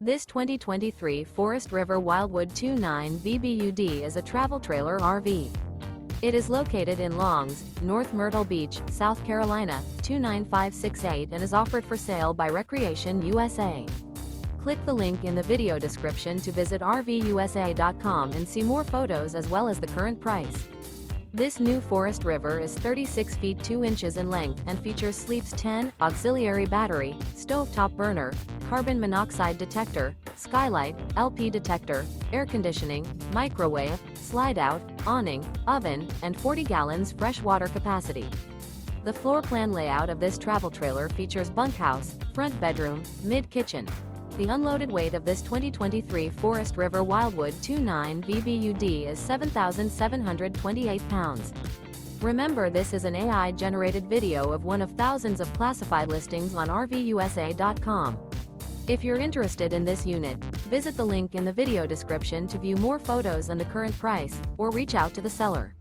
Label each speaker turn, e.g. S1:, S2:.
S1: This 2023 Forest River Wildwood 29 VBUD is a travel trailer RV. It is located in Longs, North Myrtle Beach, South Carolina, 29568 and is offered for sale by Recreation USA. Click the link in the video description to visit RVUSA.com and see more photos as well as the current price. This new Forest River is 36 feet 2 inches in length and features sleeps 10, auxiliary battery, stovetop burner, carbon monoxide detector, skylight, LP detector, air conditioning, microwave, slide-out, awning, oven, and 40 gallons fresh water capacity. The floor plan layout of this travel trailer features bunkhouse, front bedroom, mid-kitchen. The unloaded weight of this 2023 Forest River Wildwood 29 VBUD is 7,728 pounds. Remember, this is an AI-generated video of one of thousands of classified listings on RVUSA.com. If you're interested in this unit, visit the link in the video description to view more photos and the current price, or reach out to the seller.